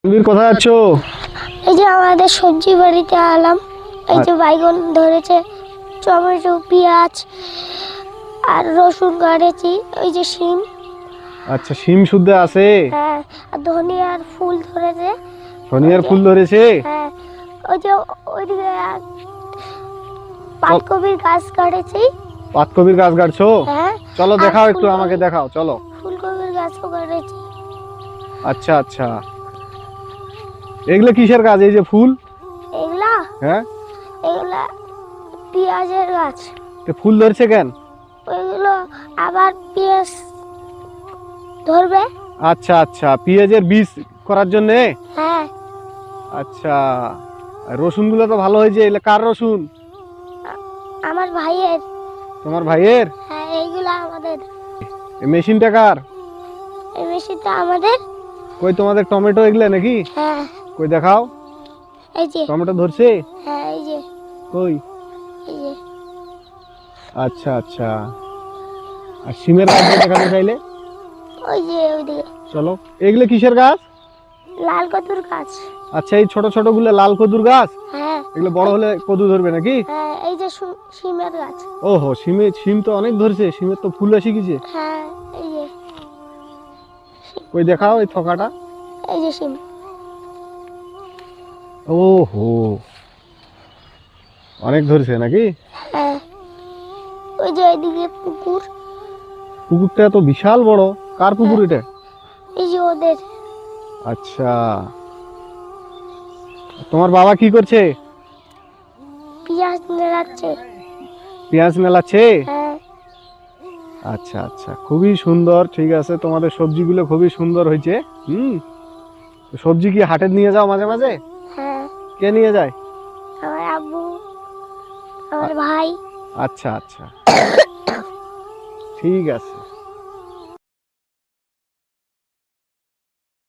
তুমি কোথায় যাচ্ছ? এই যে আমাদের সবজি বাড়িতে আলাম। এই যে বাইগন ধরেছে, টমেটো, পেঁয়াজ আর রসুন কাটেছি। ওই যে শিম, আচ্ছা, শিম শুদ্ধ আছে? হ্যাঁ, আর ধনিয়ার ফুল ধরেছে। ধনিয়ার ফুল ধরেছে? হ্যাঁ, ওই যে ওইদিকে পাতকপির গাছ কাটেছি। পাতকপির গাছ গাড়ছো? হ্যাঁ, চলো আর দেখাও, একটু আমাকে দেখাও, চলো। ফুলকপির গাছও কাটেছি। আচ্ছা আচ্ছা, এগুলো কিসের গাছ? এই যে ফুল, এগুলা হ্যাঁ, এগুলা পেঁয়াজের গাছ। তো ফুল ধরছে কেন? ওইগুলো আবার পেঁয়াজ ধরবে। আচ্ছা আচ্ছা, পেঁয়াজের বীজ করার জন্য। হ্যাঁ, আচ্ছা, রসুন গুলো তো ভালো হয়েছে। এগুলো কার রসুন? আমার ভাইয়ের। তোমার ভাইয়ের? হ্যাঁ, এইগুলা আমাদের। এই মেশিনটা কার? এই মেশিনটা আমাদের। কই তোমাদের টমেটো এগুলো নাকি? হ্যাঁ, কই দেখাও, এই যে। টমেটো ধরছে? হ্যাঁ, এই যে, কই? এই যে। আচ্ছা আচ্ছা, আর শিমের গাছ দেখাতে চাইলে ওই যে ওইদিকে চলো। এগুলো কিসের গাছ? লাল কদুর গাছ। আচ্ছা, এই ছোট ছোট গুলো লাল কদুর গাছ? হ্যাঁ, এগুলো বড় হলে কদু ধরবে নাকি? হ্যাঁ, এই যে শিমের গাছ। ওহো, শিম তো অনেক ধরছে, শিমের তো ফুল এসে গেছে। হ্যাঁ, এই যে, কই দেখাও এই থকাটা। এই যে শিম। ওহো, অনেক ধরছে নাকি? হ্যাঁ, ওই যে ওইদিকে পুকুর। পুকুরটা তো বিশাল বড়। কার পুকুর এটা? এই যে ওদের। আচ্ছা, তোমার বাবা কি করছে? পেঁয়াজ নেড়াচ্ছে। পেঁয়াজ মেলাচ্ছে? হ্যাঁ, আচ্ছা আচ্ছা, খুবই সুন্দর। ঠিক আছে, তোমাদের সবজিগুলো খুবই সুন্দর হয়েছে। তো সবজি কি হাটে নিয়ে যাও মাঝে মাঝে? হ্যাঁ, কে নিয়ে যায়? আমার আব্বু, আমার ভাই। আচ্ছা আচ্ছা, ঠিক আছে।